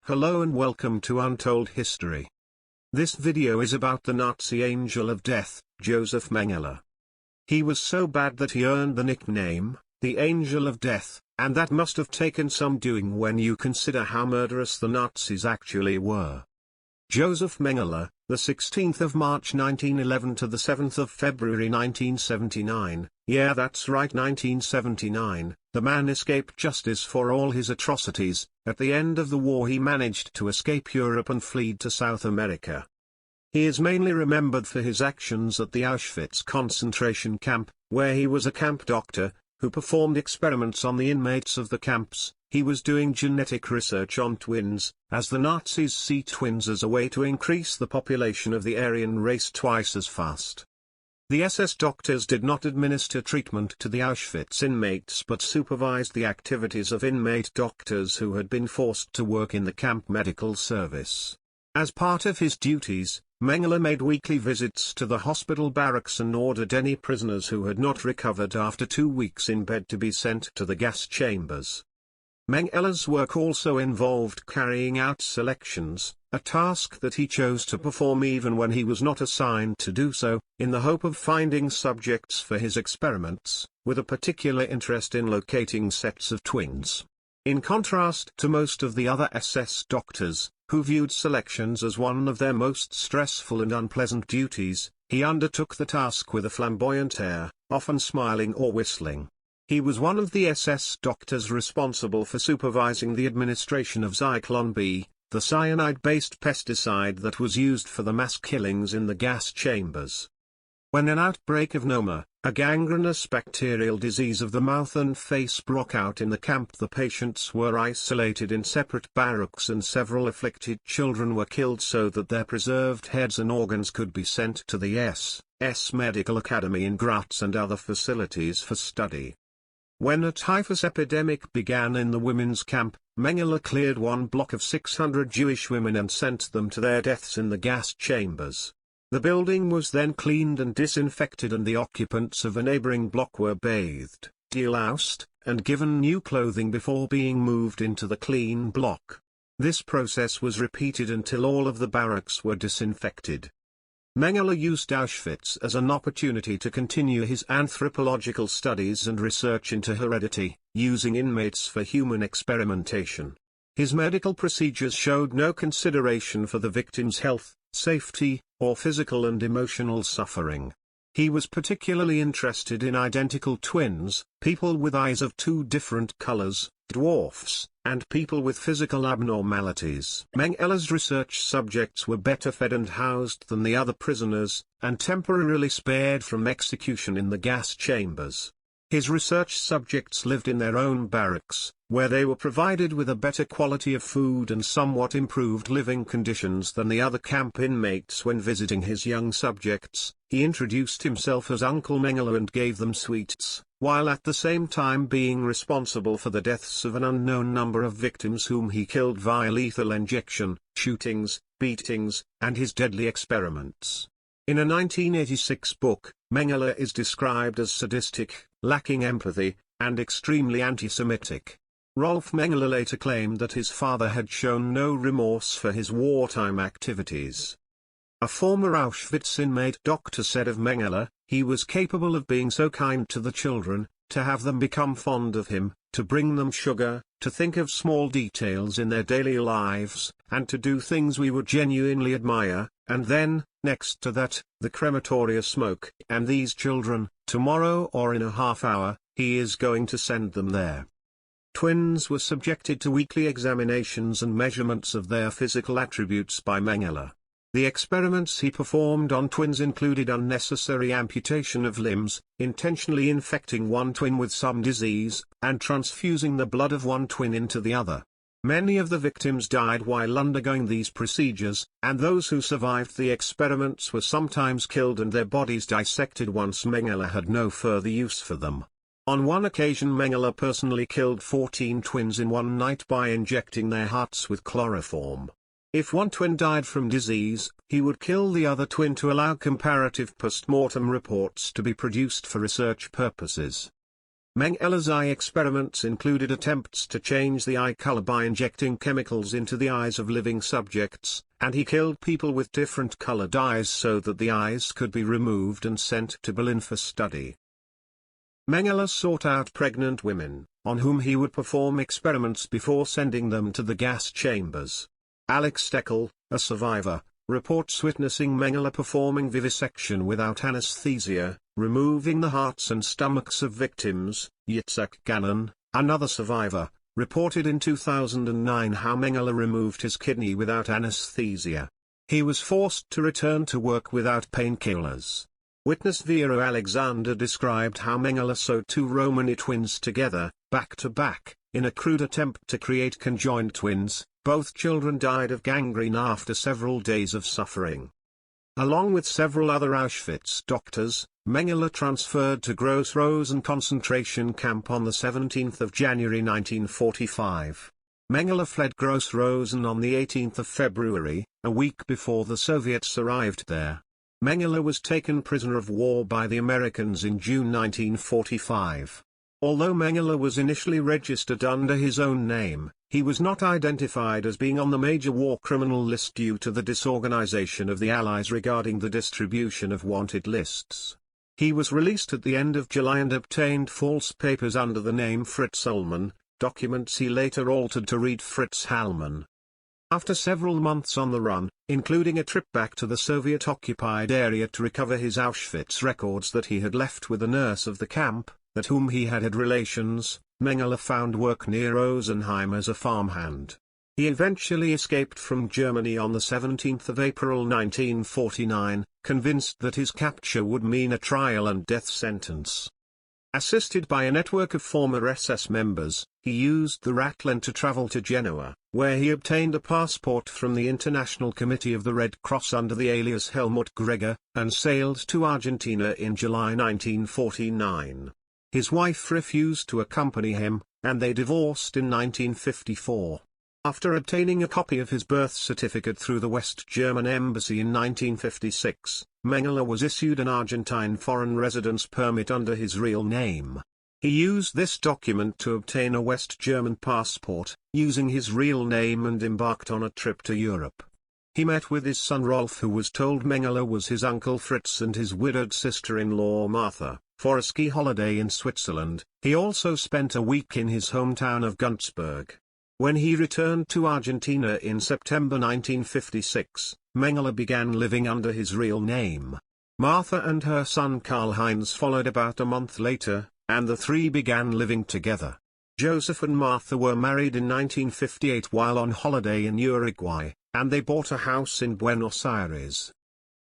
Hello and welcome to Untold History. This video is about the Nazi angel of death, Josef Mengele. He was so bad that he earned the nickname, the Angel of Death, and that must have taken some doing when you consider how murderous the Nazis actually were. Josef Mengele, the 16th of March 1911 to the 7th of February 1979, yeah that's right 1979, the man escaped justice for all his atrocities. At the end of the war he managed to escape Europe and fled to South America. He is mainly remembered for his actions at the Auschwitz concentration camp, where he was a camp doctor, who performed experiments on the inmates of the camps. He was doing genetic research on twins, as the Nazis see twins as a way to increase the population of the Aryan race twice as fast. The SS doctors did not administer treatment to the Auschwitz inmates but supervised the activities of inmate doctors who had been forced to work in the camp medical service. As part of his duties, Mengele made weekly visits to the hospital barracks and ordered any prisoners who had not recovered after 2 weeks in bed to be sent to the gas chambers. Mengele's work also involved carrying out selections, a task that he chose to perform even when he was not assigned to do so, in the hope of finding subjects for his experiments, with a particular interest in locating sets of twins. In contrast to most of the other SS doctors, who viewed selections as one of their most stressful and unpleasant duties, he undertook the task with a flamboyant air, often smiling or whistling. He was one of the SS doctors responsible for supervising the administration of Zyklon B, the cyanide-based pesticide that was used for the mass killings in the gas chambers. When an outbreak of pneuma, a gangrenous bacterial disease of the mouth and face, broke out in the camp, the patients were isolated in separate barracks and several afflicted children were killed so that their preserved heads and organs could be sent to the SS Medical Academy in Graz and other facilities for study. When a typhus epidemic began in the women's camp, Mengele cleared one block of 600 Jewish women and sent them to their deaths in the gas chambers. The building was then cleaned and disinfected and the occupants of a neighboring block were bathed, deloused, and given new clothing before being moved into the clean block. This process was repeated until all of the barracks were disinfected. Mengele used Auschwitz as an opportunity to continue his anthropological studies and research into heredity, using inmates for human experimentation. His medical procedures showed no consideration for the victims' health, safety, or physical and emotional suffering. He was particularly interested in identical twins, people with eyes of two different colors, dwarfs, and people with physical abnormalities. Mengele's research subjects were better fed and housed than the other prisoners, and temporarily spared from execution in the gas chambers. His research subjects lived in their own barracks, where they were provided with a better quality of food and somewhat improved living conditions than the other camp inmates. When visiting his young subjects, he introduced himself as Uncle Mengele and gave them sweets, while at the same time being responsible for the deaths of an unknown number of victims whom he killed via lethal injection, shootings, beatings, and his deadly experiments. In a 1986 book, Mengele is described as sadistic, lacking empathy, and extremely anti-Semitic. Rolf Mengele later claimed that his father had shown no remorse for his wartime activities. A former Auschwitz inmate doctor said of Mengele, he was capable of being so kind to the children, to have them become fond of him, to bring them sugar, to think of small details in their daily lives, and to do things we would genuinely admire, and then, next to that, the crematoria smoke. And these children, tomorrow or in a half hour, he is going to send them there. Twins were subjected to weekly examinations and measurements of their physical attributes by Mengele. The experiments he performed on twins included unnecessary amputation of limbs, intentionally infecting one twin with some disease, and transfusing the blood of one twin into the other. Many of the victims died while undergoing these procedures, and those who survived the experiments were sometimes killed and their bodies dissected once Mengele had no further use for them. On one occasion Mengele personally killed 14 twins in one night by injecting their hearts with chloroform. If one twin died from disease, he would kill the other twin to allow comparative post-mortem reports to be produced for research purposes. Mengele's eye experiments included attempts to change the eye color by injecting chemicals into the eyes of living subjects, and he killed people with different colored eyes so that the eyes could be removed and sent to Berlin for study. Mengele sought out pregnant women, on whom he would perform experiments before sending them to the gas chambers. Alex Steckel, a survivor, reports witnessing Mengele performing vivisection without anesthesia, removing the hearts and stomachs of victims. Yitzhak Gannon, another survivor, reported in 2009 how Mengele removed his kidney without anesthesia. He was forced to return to work without painkillers. Witness Vera Alexander described how Mengele sewed two Romani twins together, back to back, in a crude attempt to create conjoined twins. Both children died of gangrene after several days of suffering. Along with several other Auschwitz doctors, Mengele transferred to Gross-Rosen concentration camp on 17 January 1945. Mengele fled Gross-Rosen on 18 February, a week before the Soviets arrived there. Mengele was taken prisoner of war by the Americans in June 1945. Although Mengele was initially registered under his own name, he was not identified as being on the major war criminal list due to the disorganization of the Allies regarding the distribution of wanted lists. He was released at the end of July and obtained false papers under the name Fritz Ullmann, documents he later altered to read Fritz Hallmann. After several months on the run, including a trip back to the Soviet-occupied area to recover his Auschwitz records that he had left with a nurse of the camp, with whom he had relations, Mengele found work near Rosenheim as a farmhand. He eventually escaped from Germany on 17 April 1949, convinced that his capture would mean a trial and death sentence. Assisted by a network of former SS members, he used the Ratland to travel to Genoa, where he obtained a passport from the International Committee of the Red Cross under the alias Helmut Gregor, and sailed to Argentina in July 1949. His wife refused to accompany him, and they divorced in 1954. After obtaining a copy of his birth certificate through the West German embassy in 1956, Mengele was issued an Argentine foreign residence permit under his real name. He used this document to obtain a West German passport, using his real name, and embarked on a trip to Europe. He met with his son Rolf, who was told Mengele was his uncle Fritz, and his widowed sister-in-law Martha, for a ski holiday in Switzerland. He also spent a week in his hometown of Günzburg. When he returned to Argentina in September 1956, Mengele began living under his real name. Martha and her son Karl-Heinz followed about a month later, and the three began living together. Joseph and Martha were married in 1958 while on holiday in Uruguay, and they bought a house in Buenos Aires.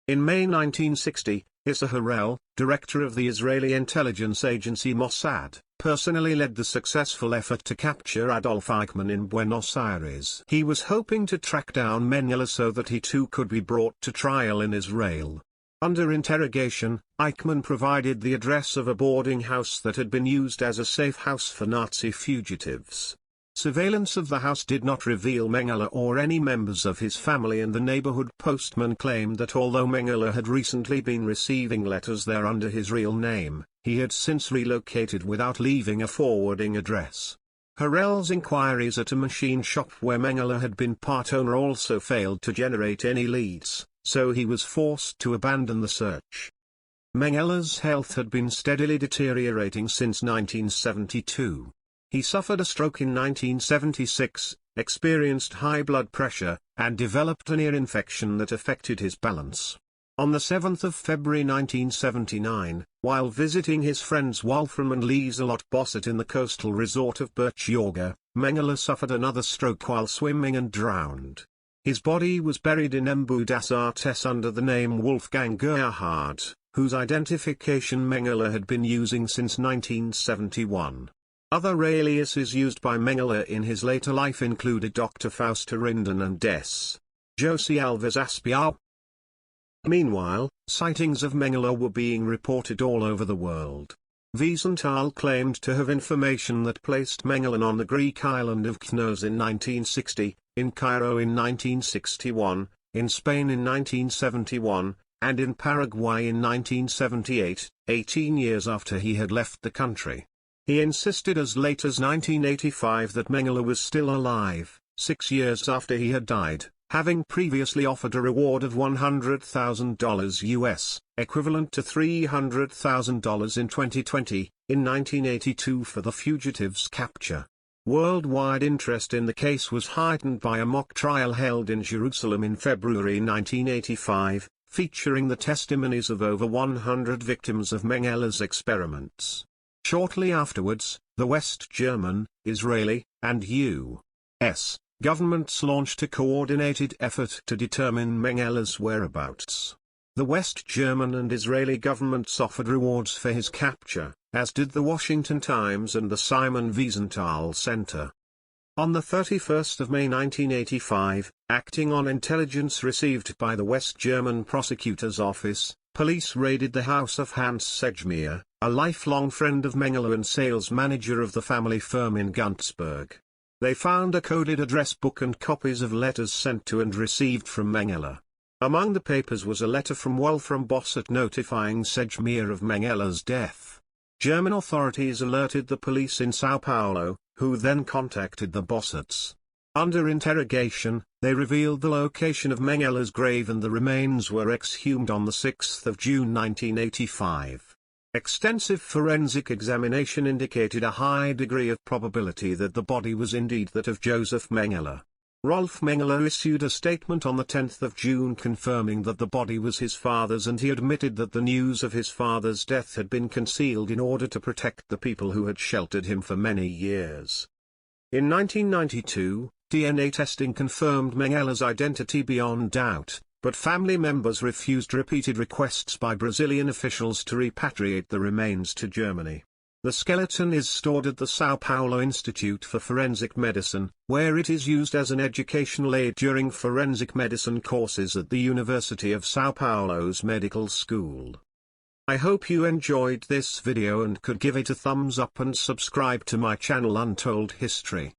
In May 1960, Issa Harel, director of the Israeli intelligence agency Mossad, personally led the successful effort to capture Adolf Eichmann in Buenos Aires. He was hoping to track down Mengele so that he too could be brought to trial in Israel. Under interrogation, Eichmann provided the address of a boarding house that had been used as a safe house for Nazi fugitives. Surveillance of the house did not reveal Mengele or any members of his family, and the neighborhood postman claimed that although Mengele had recently been receiving letters there under his real name, he had since relocated without leaving a forwarding address. Harel's inquiries at a machine shop where Mengele had been part owner also failed to generate any leads, so he was forced to abandon the search. Mengele's health had been steadily deteriorating since 1972. He suffered a stroke in 1976, experienced high blood pressure, and developed an ear infection that affected his balance. On 7 February 1979, while visiting his friends Wolfram and Lieselot Bossert in the coastal resort of Berchtesgaden, Mengele suffered another stroke while swimming and drowned. His body was buried in Embu das Artes under the name Wolfgang Gerhard, whose identification Mengele had been using since 1971. Other aliases used by Mengele in his later life included Dr. Fausta Rinden and Des. Josie Alves Aspiar. Meanwhile, sightings of Mengele were being reported all over the world. Wiesenthal claimed to have information that placed Mengele on the Greek island of Knos in 1960, in Cairo in 1961, in Spain in 1971, and in Paraguay in 1978, 18 years after he had left the country. He insisted as late as 1985 that Mengele was still alive, 6 years after he had died, having previously offered a reward of $100,000 US, equivalent to $300,000 in 2020, in 1982 for the fugitive's capture. Worldwide interest in the case was heightened by a mock trial held in Jerusalem in February 1985, featuring the testimonies of over 100 victims of Mengele's experiments. Shortly afterwards, the West German, Israeli, and U.S. governments launched a coordinated effort to determine Mengele's whereabouts. The West German and Israeli governments offered rewards for his capture, as did the Washington Times and the Simon Wiesenthal Center. On the 31st of May 1985, acting on intelligence received by the West German prosecutor's office, police raided the house of Hans Sedgmeer, a lifelong friend of Mengele and sales manager of the family firm in Gunzburg. They found a coded address book and copies of letters sent to and received from Mengele. Among the papers was a letter from Wolfram Bossert notifying Sedgmeer of Mengele's death. German authorities alerted the police in Sao Paulo, who then contacted the Bosserts. Under interrogation, they revealed the location of Mengele's grave and the remains were exhumed on 6 June 1985. Extensive forensic examination indicated a high degree of probability that the body was indeed that of Josef Mengele. Rolf Mengele issued a statement on 10 June confirming that the body was his father's, and he admitted that the news of his father's death had been concealed in order to protect the people who had sheltered him for many years. In 1992, DNA testing confirmed Mengele's identity beyond doubt, but family members refused repeated requests by Brazilian officials to repatriate the remains to Germany. The skeleton is stored at the Sao Paulo Institute for Forensic Medicine, where it is used as an educational aid during forensic medicine courses at the University of Sao Paulo's medical school. I hope you enjoyed this video and could give it a thumbs up and subscribe to my channel Untold History.